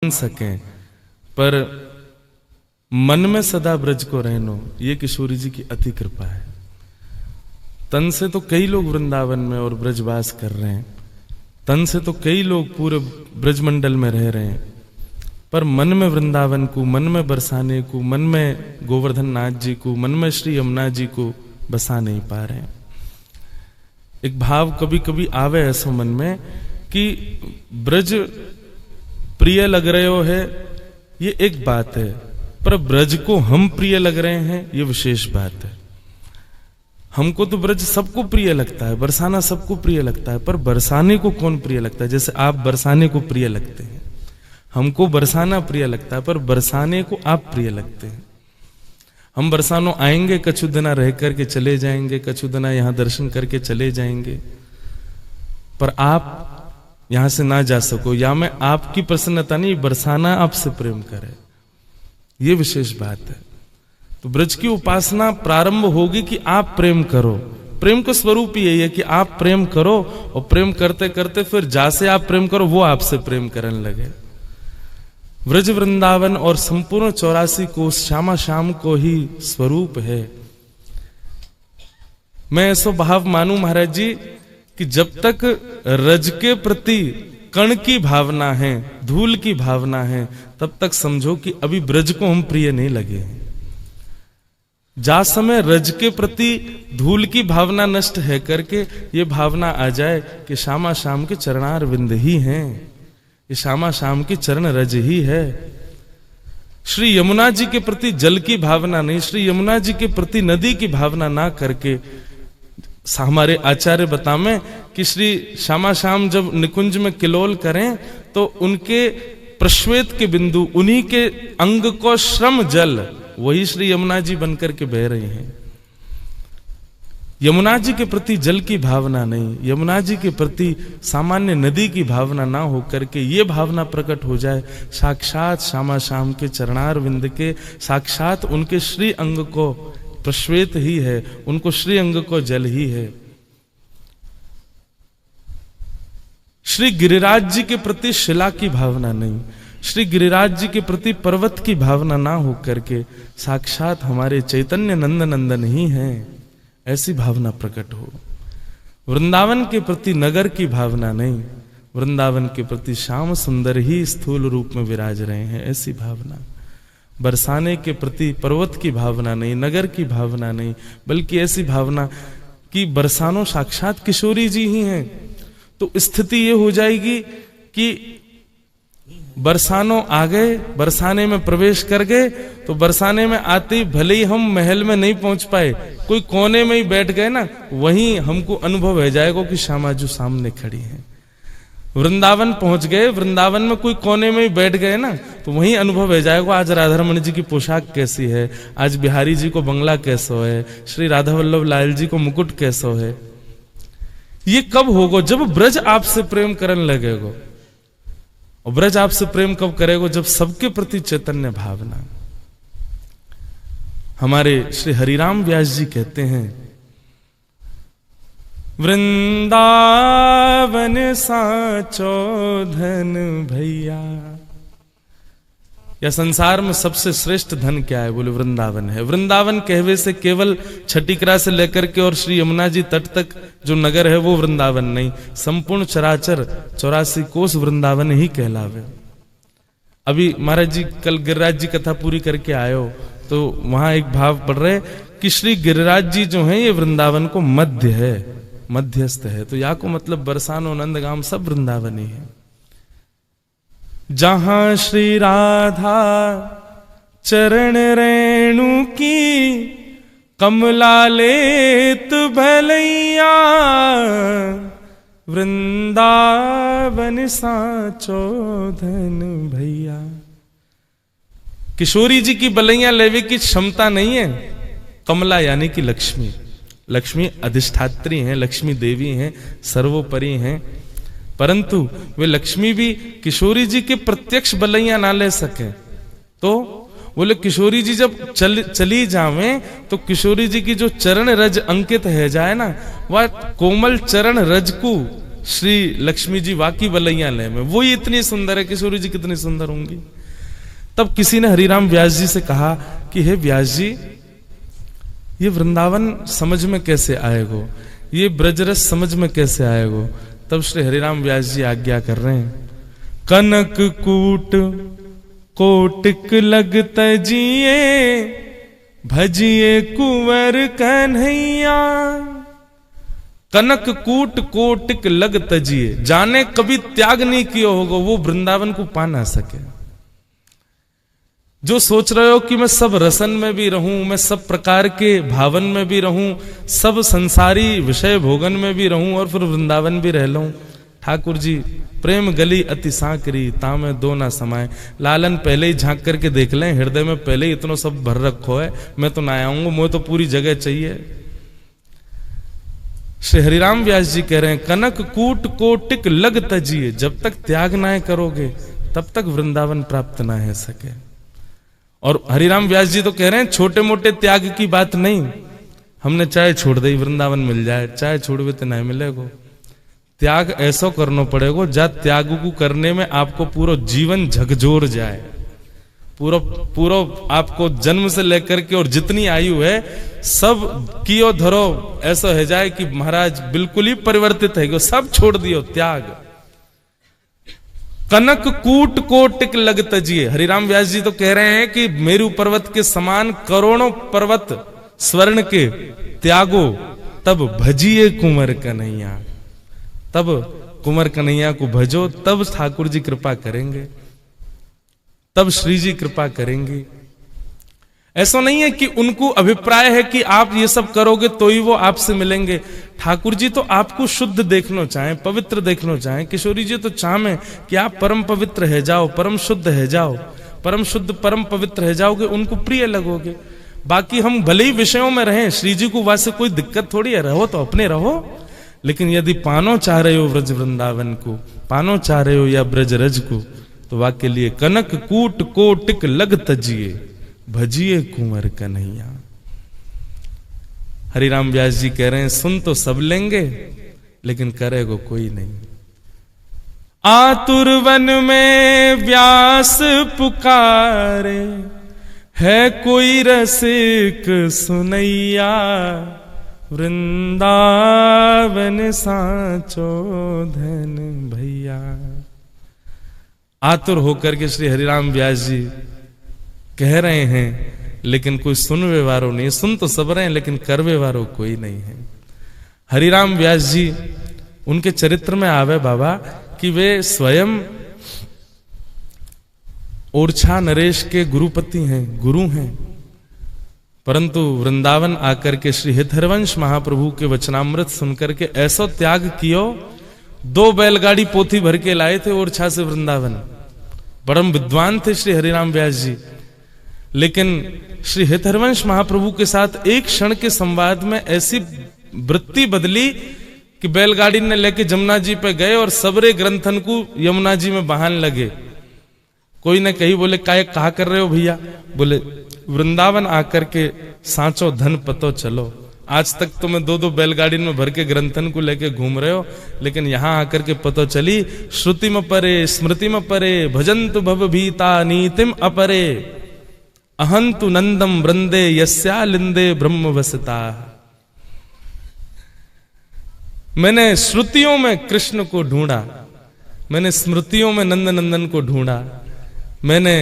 सकें, पर मन में सदा ब्रज को रहनो, ये किशोरी जी की अति कृपा है। तन से तो कई लोग वृंदावन में और ब्रजवास कर रहे हैं, तन से तो कई लोग पूरे ब्रजमंडल में रह रहे हैं, पर मन में वृंदावन को, मन में बरसाने को, मन में गोवर्धन नाथ जी को, मन में श्री यमुना जी को बसा नहीं पा रहे हैं। एक भाव कभी कभी आवे ऐसा मन में कि ब्रज प्रिय लग रहे हो है, ये एक बात है, पर ब्रज को हम प्रिय लग रहे हैं, ये विशेष बात है। हमको तो ब्रज सबको प्रिय लगता है, बरसाना सबको प्रिय लगता है, पर बरसाने को कौन प्रिय लगता है? जैसे आप बरसाने को प्रिय लगते हैं, हमको बरसाना प्रिय लगता है, पर बरसाने को आप प्रिय लगते हैं। हम बरसानो आएंगे, कछु दिना रह करके चले जाएंगे, कछु दिना यहां दर्शन करके चले जाएंगे, पर आप यहां से ना जा सको, या मैं आपकी प्रसन्नता नहीं, बरसाना आपसे प्रेम करे, ये विशेष बात है। तो ब्रज की उपासना प्रारंभ होगी कि आप प्रेम करो। प्रेम का स्वरूप ही यही है कि आप प्रेम करो, और प्रेम करते करते फिर जैसे आप प्रेम करो वो आपसे प्रेम करने लगे। ब्रज वृंदावन और संपूर्ण 84 कोस श्यामा श्याम को ही स्वरूप है। मैं ऐसा भाव मानू महाराज जी कि जब तक रज के प्रति कण की भावना है, धूल की भावना है, तब तक समझो कि अभी ब्रज को हम प्रिय नहीं लगे हैं। जा समय रज के प्रति धूल की भावना नष्ट है करके ये भावना आ जाए कि श्यामा श्याम के चरणार विंद ही हैं, ये श्यामा श्याम की चरण रज ही है। श्री यमुना जी के प्रति जल की भावना नहीं, श्री यमुना जी के प्रति नदी की भावना ना करके, हमारे आचार्य बतावे कि श्री श्यामा श्याम जब निकुंज में किलोल करें तो उनके प्रश्वेत के बिंदु, उन्हीं के अंग को श्रम जल, वही श्री यमुना जी बनकर के बह रही हैं। यमुना जी के प्रति जल की भावना नहीं, यमुना जी के प्रति सामान्य नदी की भावना ना हो करके ये भावना प्रकट हो जाए साक्षात श्यामा श्याम के चरणार विंद के, साक्षात उनके श्री अंग को प्रश्वेत ही है, उनको श्री अंग को जल ही है। श्री गिरिराज जी के प्रति शिला की भावना नहीं, श्री गिरिराज जी के प्रति पर्वत की भावना ना हो करके साक्षात हमारे चैतन्य नंद नंदन ही हैं, ऐसी भावना प्रकट हो। वृंदावन के प्रति नगर की भावना नहीं, वृंदावन के प्रति श्याम सुंदर ही स्थूल रूप में विराज रहे हैं, ऐसी भावना। बरसाने के प्रति पर्वत की भावना नहीं, नगर की भावना नहीं, बल्कि ऐसी भावना कि बरसानो साक्षात किशोरी जी ही हैं। तो स्थिति ये हो जाएगी कि बरसानो आ गए, बरसाने में प्रवेश कर गए, तो बरसाने में आते ही भले ही हम महल में नहीं पहुंच पाए, कोई कोने में ही बैठ गए ना, वहीं हमको अनुभव हो जाएगा कि श्यामा जी सामने खड़ी हैं। वृंदावन पहुंच गए, वृंदावन में कोई कोने में ही बैठ गए ना, तो वहीं अनुभव हो जाएगा आज राधारमण जी की पोशाक कैसी है, आज बिहारी जी को बंगला कैसो है, श्री राधा वल्लभ लाल जी को मुकुट कैसो है। ये कब होगा? जब ब्रज आपसे प्रेम करने लगेगा। और ब्रज आपसे प्रेम कब करेगा? जब सबके प्रति चैतन्य भावना। हमारे श्री हरिराम व्यास जी कहते हैं, वृंदावन साचो धन भैया। या संसार में सबसे श्रेष्ठ धन क्या है? बोले वृंदावन है। वृंदावन कहवे से केवल छठीकरा से लेकर के और श्री यमुना जी तट तक जो नगर है वो वृंदावन नहीं, संपूर्ण चराचर 84 कोस वृंदावन ही कहलावे। अभी महाराज जी कल गिरिराज जी कथा पूरी करके आयो, तो वहां एक भाव पढ़ रहे कि श्री गिरिराज जी जो है ये वृंदावन को मध्य है, मध्यस्थ है। तो या को मतलब बरसानो नंदगाम सब वृंदावन ही है। जहां श्री राधा चरण रेणु की कमलालेत भलैया, वृंदावन साचो धन भैया। किशोरी जी की बलैया लेवे की क्षमता नहीं है। कमला यानी कि लक्ष्मी, लक्ष्मी अधिष्ठात्री हैं, लक्ष्मी देवी हैं, सर्वोपरि हैं, परंतु वे लक्ष्मी भी किशोरी जी के प्रत्यक्ष बलैया ना ले सके। तो बोले किशोरी जी जब चली जावे तो किशोरी जी की जो चरण रज अंकित है जाए ना, वह कोमल चरण रज को श्री लक्ष्मी जी वाकी बलैया लय में, वो ही इतनी सुंदर है, किशोरी जी कितनी सुंदर होंगी। तब किसी ने हरिराम व्यास जी से कहा कि हे व्यास जी, ये वृंदावन समझ में कैसे आएगो, ये ब्रजरस समझ में कैसे आएगो। तब श्री हरिराम व्यास जी आज्ञा कर रहे हैं, कनक कूट कोटिक लगत जिए, भजिए कुंवर कन्हैया। कनक कूट कोटिक लग तजिए, जाने कभी त्याग नहीं किया होगा वो वृंदावन को पा ना सके। जो सोच रहे हो कि मैं सब रसन में भी रहूं, मैं सब प्रकार के भावन में भी रहूं, सब संसारी विषय भोगन में भी रहूं और फिर वृंदावन भी रह लूं, ठाकुर जी प्रेम गली अति सांकरी, तामे दो ना समाये। लालन पहले ही झांक करके देख लें, हृदय में पहले ही इतना सब भर रखो है, मैं तो ना आऊंगा, मुझे तो पूरी जगह चाहिए। श्री हरिराम व्यास जी कह रहे हैं, कनक कूट कोटिक लग तजिए, जब तक त्याग ना करोगे तब तक वृंदावन प्राप्त ना है सके। और हरिराम व्यास जी तो कह रहे हैं, छोटे मोटे त्याग की बात नहीं, हमने चाहे छोड़ दे वृंदावन मिल जाए, चाहे छोड़वे तो नहीं मिलेगो। त्याग ऐसा करना पड़ेगा जा त्याग को करने में आपको पूरा जीवन झकझोर जाए, पूरा आपको जन्म से लेकर के और जितनी आयु है सब कियो धरो ऐसा है जाए कि महाराज बिल्कुल ही परिवर्तित है, सब छोड़ दियो त्याग। कनक कूट कोटिक लग तजिए, हरिराम व्यास जी तो कह रहे हैं कि मेरू पर्वत के समान करोड़ों पर्वत स्वर्ण के त्यागो, तब भजिए कुंवर कन्हैया, तब कुंवर कन्हैया को भजो, तब ठाकुर जी कृपा करेंगे, तब श्री जी कृपा करेंगे। ऐसा नहीं है कि उनको अभिप्राय है कि आप ये सब करोगे तो ही वो आपसे मिलेंगे। ठाकुर जी तो आपको शुद्ध देखना चाहें, पवित्र देखना चाहें। किशोरी जी तो चाहें कि आप परम पवित्र है जाओ, परम शुद्ध है जाओ, परम शुद्ध परम पवित्र है जाओगे, उनको प्रिय लगोगे। बाकी हम भले ही विषयों में रहें, श्री जी को वैसे कोई दिक्कत थोड़ी है, रहो तो अपने रहो, लेकिन यदि पानो चाह रहे हो व्रज वृंदावन को, पानो चाह रहे हो या ब्रज रज को, तो वाक्य लिए कनक कूट कोटिक लग तजिए, भजिए कुंवर कन्हैया। हरिराम व्यास जी कह रहे हैं, सुन तो सब लेंगे लेकिन करेगो कोई नहीं। आतुर वन में व्यास पुकारे, है कोई रसिक सुनैया, वृंदावन साचो धन भैया। आतुर होकर के श्री हरिराम व्यास जी कह रहे हैं, लेकिन कोई सुनवे वारो नहीं। सुन तो सब रहे हैं लेकिन करवे वारो कोई नहीं है। हरिराम व्यास जी उनके चरित्र में आवे बाबा कि वे स्वयं ओरछा नरेश के गुरुपति हैं, गुरु हैं, परंतु वृंदावन आकर के श्री हितहरवंश महाप्रभु के वचनामृत सुनकर के ऐसा त्याग कियो, 2 बैलगाड़ी पोथी भर के लाए थे ओरछा से वृंदावन। परम विद्वान थे श्री हरिराम व्यास जी, लेकिन श्री हितहरवंश महाप्रभु के साथ एक क्षण के संवाद में ऐसी वृत्ति बदली कि बैलगाड़ी ने लेके जमुना जी पे गए और सबरे ग्रंथन को यमुना जी में बहान लगे। कोई ने कही, बोले कहा कर रहे हो भैया? बोले वृंदावन आकर के सांचो धन पतो चलो। आज तक तो मैं 2-2 बैलगाड़ी में भर के ग्रंथन को लेके घूम रहे हो, लेकिन यहां आकर के पतो चली श्रुति में परे स्मृति में परे, भजन्तु भव भीता नीतिम अपरे, अहंतु नंदम वृंदे यस्या लिंदे ब्रह्म वसता। मैंने श्रुतियों में कृष्ण को ढूंढा, मैंने स्मृतियों में नंद नंदन को ढूंढा, मैंने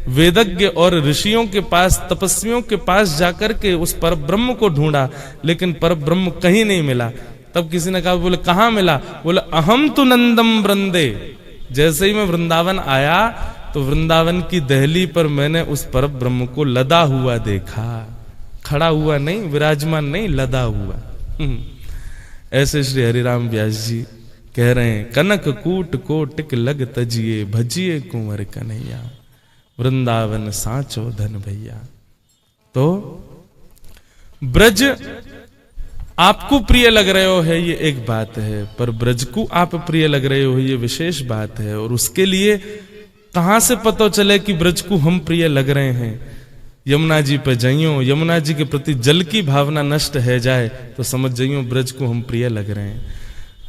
वेदज्ञ और ऋषियों के पास, तपस्वियों के पास जाकर के उस पर ब्रह्म को ढूंढा, लेकिन पर ब्रह्म कहीं नहीं मिला। तब किसी ने कहा, बोले कहां मिला? बोले अहम तु नंदम वृंदे। जैसे ही मैं वृंदावन आया तो वृंदावन की दहली पर मैंने उस पर ब्रह्म को लदा हुआ देखा, खड़ा हुआ नहीं, विराजमान नहीं, लदा हुआ। ऐसे श्री हरिराम व्यास जी कह रहे हैं, कनक कूट कोटिक लग तजिए, भजिए कुंवर कन्हैया, वृंदावन सांचो धन भैया। तो ब्रज आपको प्रिय लग रहे हो है ये एक बात है, पर ब्रज को आप प्रिय लग रहे हो ये विशेष बात है। और उसके लिए कहां से पता चले कि ब्रज को हम प्रिय लग रहे हैं? यमुना जी पे जाइयो, यमुना जी के प्रति जल की भावना नष्ट है जाए तो समझ जाइयो ब्रज को हम प्रिय लग रहे हैं।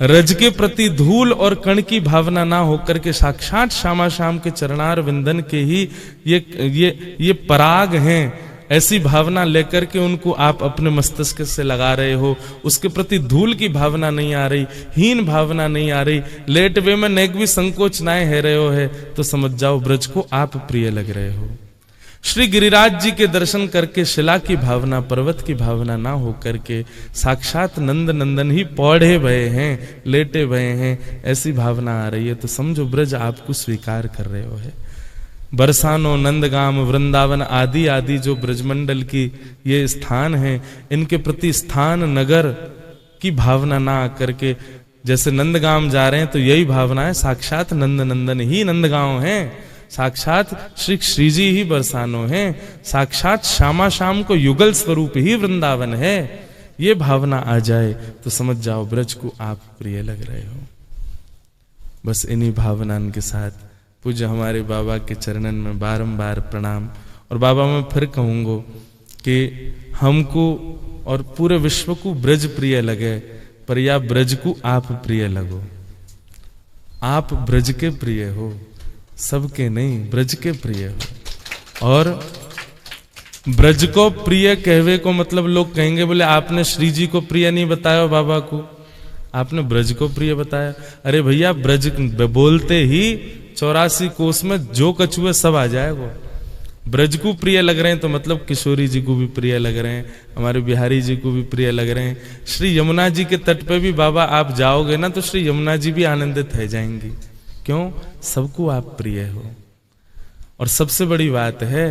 रज के प्रति धूल और कण की भावना ना होकर के साक्षात श्यामा श्याम के चरणार विंदन के ही ये पराग हैं, ऐसी भावना लेकर के उनको आप अपने मस्तिष्क से लगा रहे हो। उसके प्रति धूल की भावना नहीं आ रही, हीन भावना नहीं आ रही, लेट वे में नेक भी संकोच नाए है रहे हो है, तो समझ जाओ ब्रज को आप प्रिय लग रहे हो। श्री गिरिराज जी के दर्शन करके शिला की भावना, पर्वत की भावना ना हो करके साक्षात नंद नंदन ही पौड़े भये हैं, लेटे भये हैं, ऐसी भावना आ रही है, तो समझो ब्रज आपको स्वीकार कर रहे हो है। बरसानो, नंदगाम, वृंदावन आदि आदि जो ब्रजमंडल की ये स्थान हैं, इनके प्रति स्थान नगर की भावना ना आकर के, जैसे नंदगाम जा रहे हैं तो यही भावना है, साक्षात नंद नंदन ही नंदगांव है, साक्षात श्री जी ही बरसानो हैं, साक्षात श्यामा श्याम को युगल स्वरूप ही वृंदावन है, ये भावना आ जाए तो समझ जाओ ब्रज को आप प्रिय लग रहे हो। बस इन्हीं भावना के साथ पूज्य हमारे बाबा के चरणन में बारंबार प्रणाम। और बाबा मैं फिर कहूंगा कि हमको और पूरे विश्व को ब्रज प्रिय लगे, पर या ब्रज को आप प्रिय लगो। आप ब्रज के प्रिय हो, सबके नहीं, ब्रज के प्रिय हो। और ब्रज को प्रिय कहवे को मतलब लोग कहेंगे बोले आपने श्री जी को प्रिय नहीं बताया, बाबा को आपने ब्रज को प्रिय बताया। अरे भैया ब्रज बोलते ही 84 कोस में जो कछुए सब आ जाएगा। ब्रज को प्रिय लग रहे हैं तो मतलब किशोरी जी को भी प्रिय लग रहे हैं, हमारे बिहारी जी को भी प्रिय लग रहे हैं। श्री यमुना जी के तट पे भी बाबा आप जाओगे ना तो श्री यमुना जी भी आनंदित हो जाएंगी। क्यों? सबको आप प्रिय हो। और सबसे बड़ी बात है,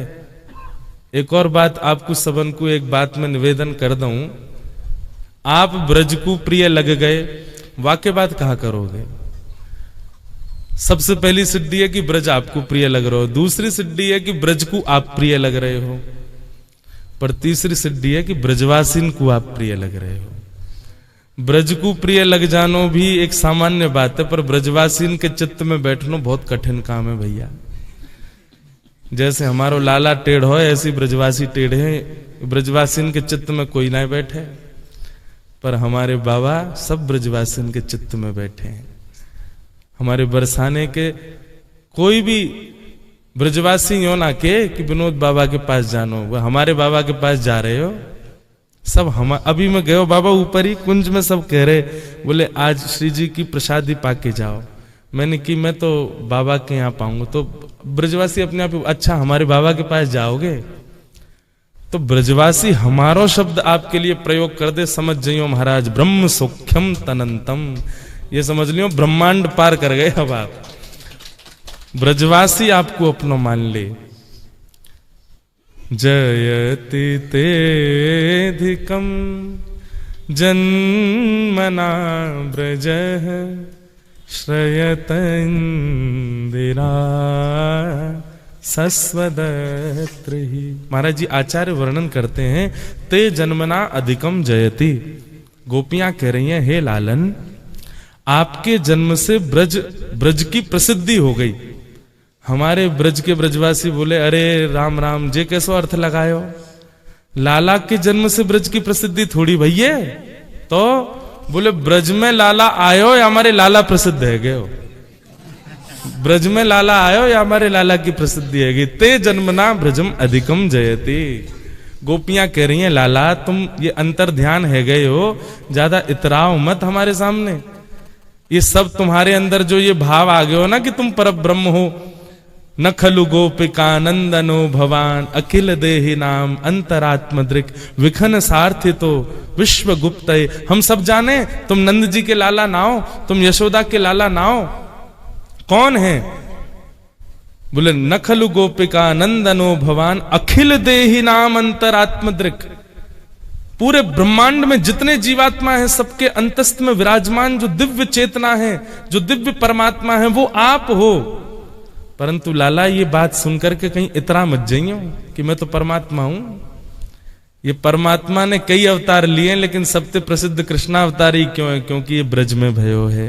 एक और बात आपको सबन को एक बात में निवेदन कर दूं, आप ब्रज को प्रिय लग गए, वाक्य बात कहा करोगे? सबसे पहली सिद्धि है कि ब्रज आपको प्रिय लग रहा हो, दूसरी सिद्धि है कि ब्रज को आप प्रिय लग रहे हो, पर तीसरी सिद्धि है कि ब्रजवासीन को आप प्रिय लग रहे हो। ब्रज को प्रिय लग जानो भी एक सामान्य बात है, पर ब्रजवासीन के चित्त में बैठना बहुत कठिन काम है भैया। जैसे हमारो लाला टेढ़ हो ऐसी ब्रजवासी टेढ़े, ब्रजवासीन के चित्त में कोई ना बैठे, पर हमारे बाबा सब ब्रजवासीन के चित्त में बैठे हैं। हमारे बरसाने के कोई भी ब्रजवासी हो ना के कि विनोद बाबा के पास जानो, वो हमारे बाबा के पास जा रहे हो सब। हम अभी मैं गयो बाबा ऊपर ही कुंज में, सब कह रहे बोले आज श्री जी की प्रसादी पाके जाओ। मैंने कि मैं तो बाबा के यहाँ पाऊंगा, तो ब्रजवासी अपने आप, अच्छा हमारे बाबा के पास जाओगे? तो ब्रजवासी हमारो शब्द आपके लिए प्रयोग कर दे, समझ जाइयो महाराज ब्रह्म सौख्यम तनंतम, ये समझ लियो ब्रह्मांड पार कर गए अब आप। ब्रजवासी आपको अपनो मान ले। जयति तेधिकम जन्मना ब्रजः श्रयत इंदिरा सस्वदत्र ही। महाराज जी आचार्य वर्णन करते हैं, ते जन्मना अधिकम जयति। गोपियां कह रही हैं हे लालन, आपके जन्म से ब्रज की प्रसिद्धि हो गई। हमारे ब्रज के ब्रजवासी बोले अरे राम राम, जे कैसो अर्थ लगायो, लाला के जन्म से ब्रज की प्रसिद्धि थोड़ी भैया। तो बोले ब्रज में लाला आयो या हमारे लाला प्रसिद्ध है गए, ब्रज में लाला आयो या हमारे लाला की प्रसिद्धि है गई। ते जन्मना ब्रजम अधिकम जयति। गोपियां कह रही हैं लाला तुम ये अंतर ध्यान है गए हो, ज्यादा इतराओ मत हमारे सामने। ये सब तुम्हारे अंदर जो ये भाव आ गए हो ना कि तुम परब्रह्म हो, न खलु गोपिकानंदनो भवान अखिल देहि नाम अंतरात्मदृक् विखन सार्थितो विश्व गुप्त। हम सब जाने तुम नंद जी के लाला ना हो, तुम यशोदा के लाला ना हो, कौन है? बोले न खलु गोपिकानंदनो भवान अखिल देहि नाम अंतरात्मदृक्। पूरे ब्रह्मांड में जितने जीवात्मा हैं सबके अंतस्थ में विराजमान जो दिव्य चेतना है, जो दिव्य परमात्मा है, वो आप हो। परंतु लाला ये बात सुनकर के कहीं इतरा मत जाइयो कि मैं तो परमात्मा हूं। ये परमात्मा ने कई अवतार लिए, लेकिन सबसे प्रसिद्ध कृष्णावतार ही क्यों है? क्योंकि ये ब्रज में भयो है।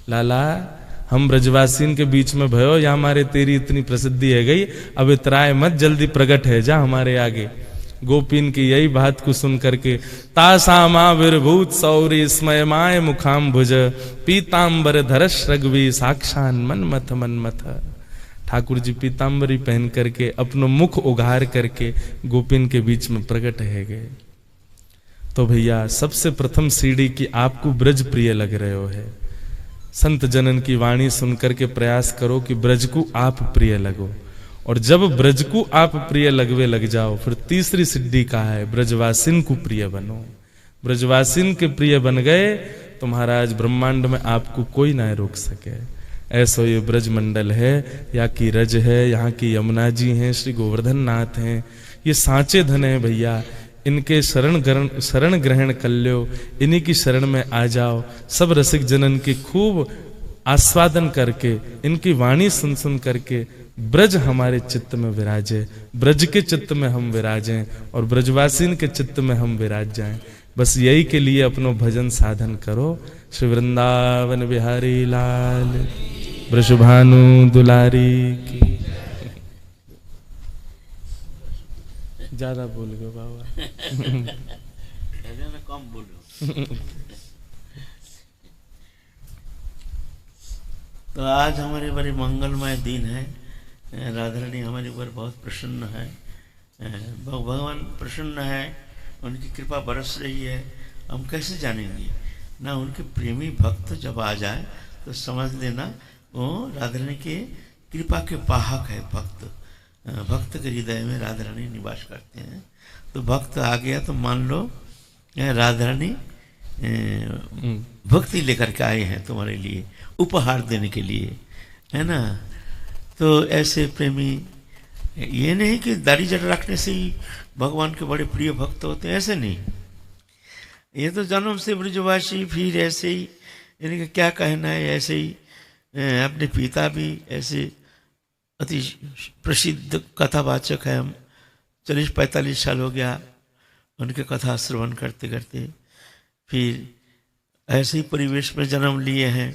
लाला हम ब्रजवासीन के बीच में भयो, या हमारे तेरी इतनी प्रसिद्धि है गई, अब इतराए मत, जल्दी प्रकट है जा हमारे आगे। गोपीन की यही बात को सुन करके तासामाविर्भूत सौरी स्मयमाय मुखाम्भुज पीतांबर धरश रघुवी साक्षान मनमथ मनमथ। ठाकुर जी पीतांबरी पहन करके अपनो मुख उघार करके गोपीन के बीच में प्रकट है गए। तो भैया सबसे प्रथम सीढ़ी की आपको ब्रज प्रिय लग रहे हो है, संत जनन की वाणी सुनकर के प्रयास करो कि ब्रज को आप प्रिय लगो, और जब ब्रज को आप प्रिय लगवे लग जाओ फिर तीसरी सिद्धि का है ब्रजवासिन को प्रिय बनो। ब्रजवासिन के प्रिय बन गए तो महाराज ब्रह्मांड में आपको कोई ना रोक सके। ऐसो ये ब्रज मंडल है, या की रज है, यहाँ की यमुना जी हैं, श्री गोवर्धन नाथ हैं, ये सांचे धन है भैया। इनके शरण ग्रहण कर लो, इन्हीं की शरण में आ जाओ। सब रसिक जनन की खूब आस्वादन करके, इनकी वाणी सुन सुन करके ब्रज हमारे चित्त में विराजे, ब्रज के चित्त में हम विराजें और ब्रजवासीन के चित्त में हम विराज जाएं। बस यही के लिए अपनो भजन साधन करो। श्री वृंदावन बिहारी लाल, वृषभानु दुलारी की। ज्यादा बोल गए बाबा। कम बोलो। तो आज हमारे बड़े मंगलमय दिन है। राधा रानी हमारे ऊपर बहुत प्रसन्न है, भगवान प्रसन्न है, उनकी कृपा बरस रही है। हम कैसे जानेंगे ना, उनके प्रेमी भक्त जब आ जाए तो समझ लेना वो राधा रानी के कृपा के वाहक है। भक्त के हृदय में राधा रानी निवास करते हैं। तो भक्त आ गया तो मान लो राधा रानी भक्ति लेकर के आए हैं तुम्हारे लिए, उपहार देने के लिए, है ना। तो ऐसे प्रेमी, ये नहीं कि दाढ़ी जट रखने से ही भगवान के बड़े प्रिय भक्त होते हैं, ऐसे नहीं। ये तो जन्म से ब्रजवासी, फिर ऐसे ही इनका क्या कहना है, ऐसे ही अपने पिता भी ऐसे अति प्रसिद्ध कथावाचक है। हम 40-45 साल हो गया उनके कथा श्रवण करते करते, फिर ऐसे ही परिवेश में जन्म लिए हैं।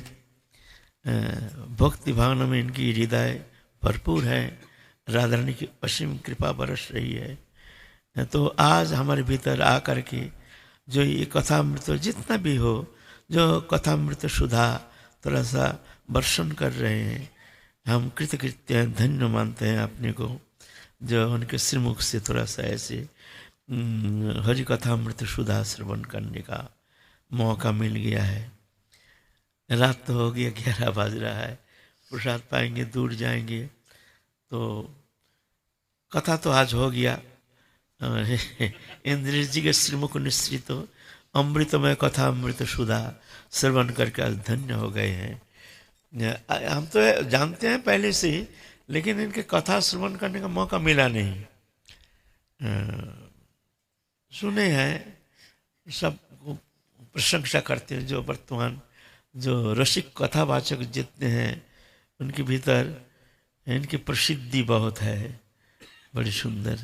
भक्ति भावना में इनकी हृदय भरपूर है। राधा रानी की असीम कृपा बरस रही है। तो आज हमारे भीतर आ करके जो ये कथामृत जितना भी हो, जो कथामृत सुधा थोड़ा सा वर्षण कर रहे हैं, हम कृतकृत्य हैं, धन्य मानते हैं अपने को, जो उनके श्रीमुख से थोड़ा सा ऐसे हरि कथामृत सुधा श्रवण करने का मौका मिल गया है। रात तो हो गया, 11 बज रहा है, प्रसाद पाएंगे, दूर जाएंगे। तो कथा तो आज हो गया। इंद्रेश जी के श्रीमुख निश्रित अमृतमय कथा अमृत सुधा श्रवण करके आज धन्य हो गए हैं। हम तो जानते हैं पहले से, लेकिन इनके कथा श्रवण करने का मौका मिला नहीं। सुने हैं, सब प्रशंसा करते हैं। जो वर्तमान जो रसिक कथावाचक जितने हैं उनके भीतर इनकी प्रसिद्धि बहुत है, बड़ी सुंदर।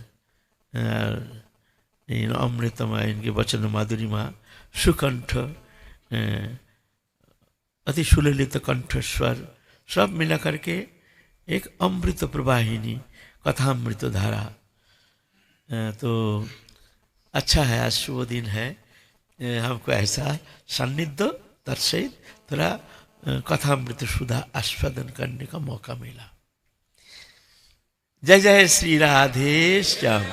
अमृतमय इनके वचन माधुरिमा, सुकंठ, अति सुललित कंठ स्वर, सब मिला करके एक अमृत प्रवाहिनी कथामृत धारा। तो अच्छा है, आज शुभ दिन है, हमको ऐसा सान्निध्य दर्शित थोड़ा कथामृत सुधा आस्वादन करने का मौका मिला। जय जय श्री राधे श्याम।